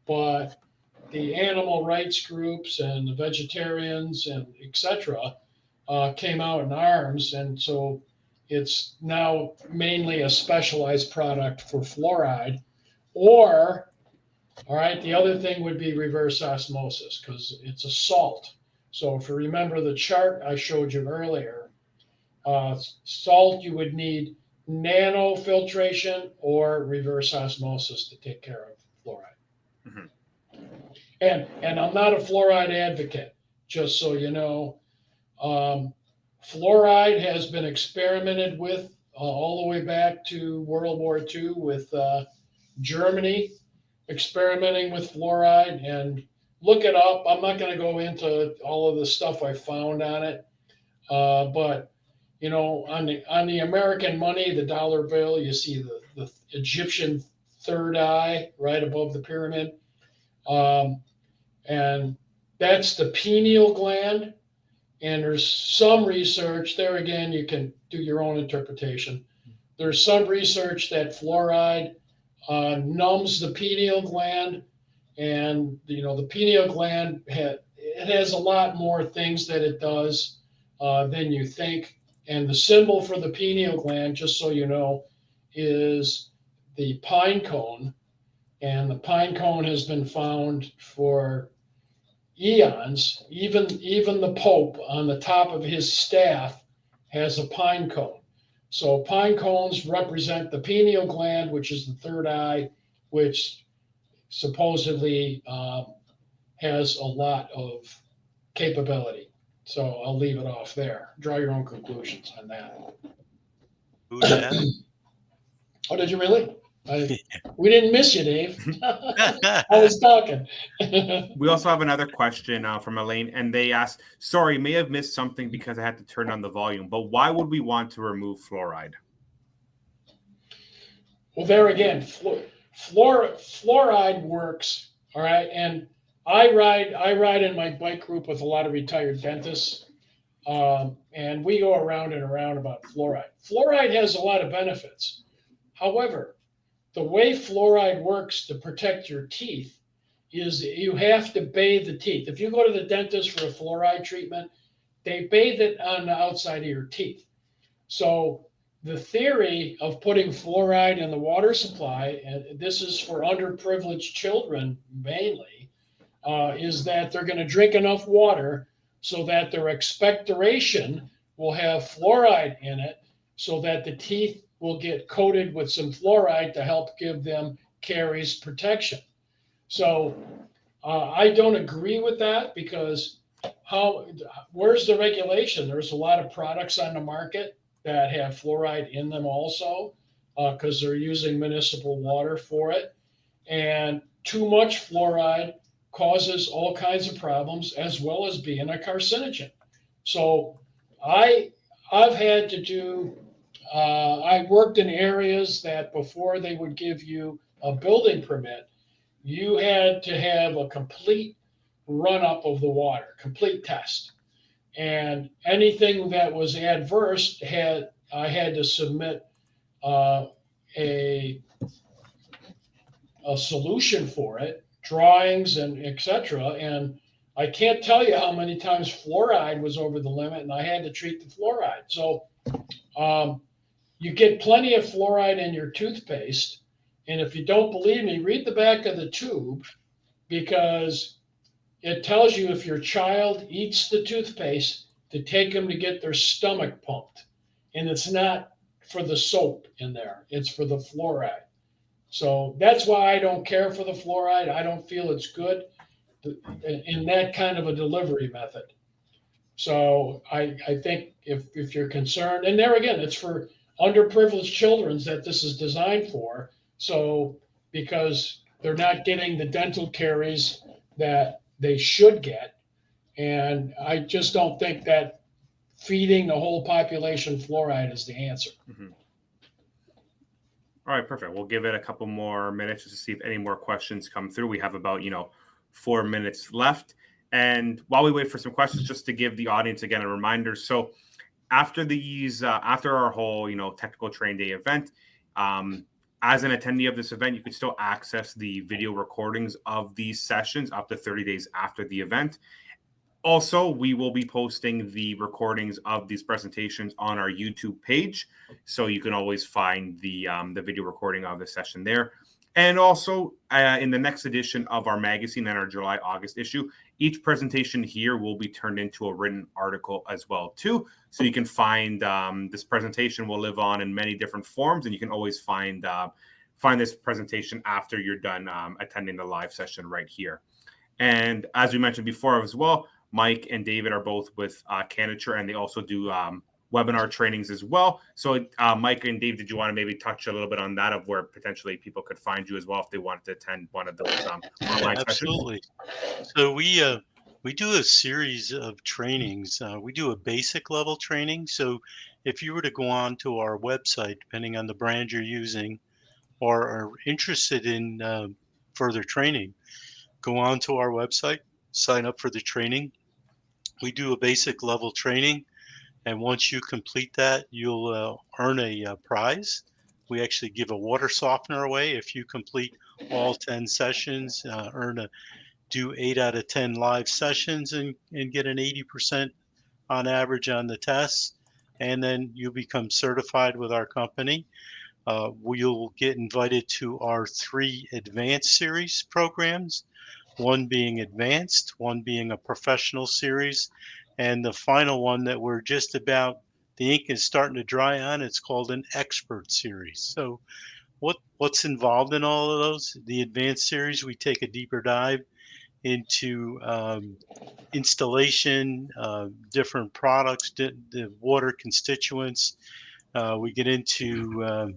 C: but the animal rights groups and the vegetarians and etc. Came out in arms, and so it's now mainly a specialized product for fluoride. Or, all right, the other thing would be reverse osmosis because it's a salt. So if you remember the chart I showed you earlier, salt you would need nanofiltration or reverse osmosis to take care of fluoride.
B: Mm-hmm.
C: And I'm not a fluoride advocate, just so you know. Fluoride has been experimented with all the way back to World War II with Germany experimenting with fluoride. And look it up. I'm not going to go into all of the stuff I found on it, but you know, on the American money, the dollar bill, you see the Egyptian third eye right above the pyramid. And that's the pineal gland. And there's some research there. Again, you can do your own interpretation. There's some research that fluoride numbs the pineal gland, and you know the pineal gland it has a lot more things that it does than you think. And the symbol for the pineal gland, just so you know, is the pine cone. And the pine cone has been found for eons. Even the Pope on the top of his staff has a pine cone. So pine cones represent the pineal gland, which is the third eye, which supposedly has a lot of capability. So I'll leave it off there. Draw your own conclusions on that.
A: Who dat?
C: Oh, did you really? We didn't miss you, Dave. I was talking.
B: We also have another question from Elaine, and they asked, sorry, may have missed something because I had to turn on the volume, but why would we want to remove fluoride?
C: Well, there again, fluoride works, all right? And I ride in my bike group with a lot of retired dentists, and we go around and around about fluoride. Fluoride has a lot of benefits. However, the way fluoride works to protect your teeth is you have to bathe the teeth. If you go to the dentist for a fluoride treatment, they bathe it on the outside of your teeth. So the theory of putting fluoride in the water supply, and this is for underprivileged children mainly, is that they're going to drink enough water so that their expectoration will have fluoride in it so that the teeth will get coated with some fluoride to help give them caries protection. So I don't agree with that because where's the regulation? There's a lot of products on the market that have fluoride in them also because they're using municipal water for it. And too much fluoride causes all kinds of problems as well as being a carcinogen. So I've had to do I worked in areas that before they would give you a building permit, you had to have a complete run-up of the water, complete test. And anything that was adverse I had to submit a solution for it, drawings and etc. And I can't tell you how many times fluoride was over the limit, and I had to treat the fluoride. So you get plenty of fluoride in your toothpaste. And if you don't believe me, read the back of the tube because it tells you if your child eats the toothpaste to take them to get their stomach pumped. And it's not for the soap in there, it's for the fluoride. So that's why I don't care for the fluoride. I don't feel it's good. in that kind of a delivery method. So I think if you're concerned, and there again, it's for underprivileged children that this is designed for. So because they're not getting the dental caries that they should get, and I just don't think that feeding the whole population fluoride is the answer.
B: Mm-hmm. All right, perfect. We'll give it a couple more minutes just to see if any more questions come through. We have about 4 minutes left. And while we wait for some questions, just to give the audience again a reminder. So after our whole technical train day event, as an attendee of this event, you can still access the video recordings of these sessions up to 30 days after the event. Also, we will be posting the recordings of these presentations on our YouTube page, so you can always find the video recording of the session there. And also, in the next edition of our magazine and our July-August issue, each presentation here will be turned into a written article as well, too. So you can find this presentation will live on in many different forms, and you can always find this presentation after you're done attending the live session right here. And as we mentioned before as well, Mike and David are both with Canature, and they also do webinar trainings as well. So Mike and Dave, did you want to maybe touch a little bit on that, of where potentially people could find you as well if they wanted to attend one of those online
A: absolutely. Sessions? So we do a series of trainings. We do a basic level training. So if you were to go on to our website, depending on the brand you're using, or are interested in further training, go on to our website, sign up for the training. We do a basic level training, and once you complete that, you'll earn a prize. We actually give a water softener away if you complete all 10 sessions, do 8 out of 10 live sessions, and get an 80% on average on the tests. And then you become certified with our company. You'll get invited to our 3 advanced series programs, one being advanced, one being a professional series, and the final one that we're just about, the ink is starting to dry on, it's called an expert series. So what's involved in all of those? The advanced series, we take a deeper dive into installation, different products, the water constituents. We get into a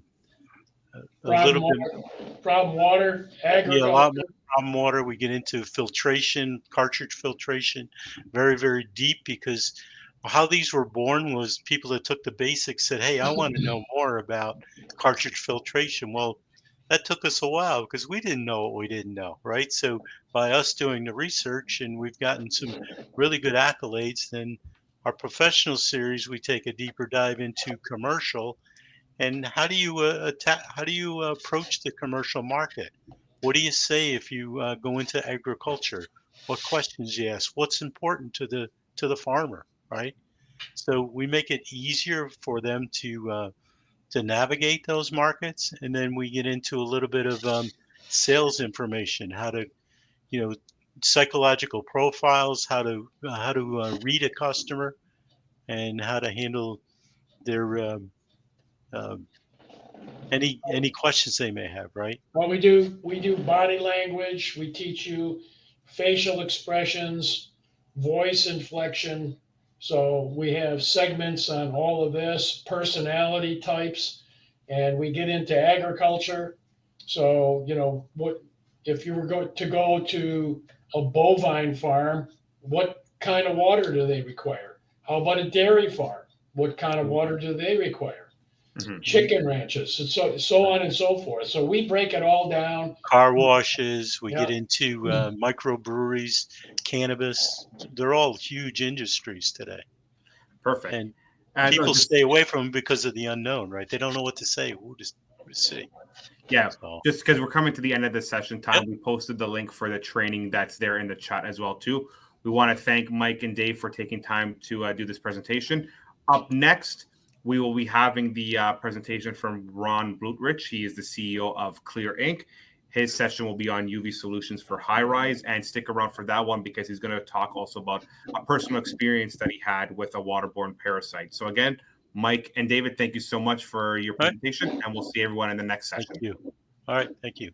A: little bit.
C: Problem water,
A: Yeah, a
C: agriculture.
A: lot more problem water. We get into filtration, cartridge filtration, very, very deep, because how these were born was people that took the basics, said, "Hey, I want to know more about cartridge filtration." Well, that took us a while because we didn't know what we didn't know, right? So by us doing the research, and we've gotten some really good accolades, then our professional series, we take a deeper dive into commercial. And how do you how do you approach the commercial market? What do you say if you go into agriculture? What questions you ask? What's important to the farmer, right? So we make it easier for them to navigate those markets, and then we get into a little bit of sales information, how to, you know, psychological profiles, how to read a customer, and how to handle their uh, any questions they may have, right?
C: Well, we do body language. We teach you facial expressions, voice inflection. So we have segments on all of this, personality types, and we get into agriculture. So what if you were to go to a bovine farm? What kind of water do they require? How about a dairy farm? What kind of water do they require?
B: Mm-hmm.
C: Chicken ranches, and so on and so forth. So we break it all down.
A: Car washes, we get
C: Yeah.
A: into microbreweries, cannabis. They're all huge industries today.
B: Perfect.
A: And
B: And
A: people stay away from them because of the unknown, right? They don't know what to say. Who to see.
B: yeah,
A: So,
B: just because we're coming to the end of the session time,
A: yep.
B: we posted the link for the training that's there in the chat as well, too. We want to thank Mike and Dave for taking time to do this presentation. Up next, we will be having the presentation from Ron Blutrich. He is the CEO of Clear Inc. His session will be on UV solutions for high rise, and stick around for that one because he's going to talk also about a personal experience that he had with a waterborne parasite. So again, Mike and David, thank you so much for your presentation, and we'll see everyone in the next session.
A: Thank you. All right. Thank you.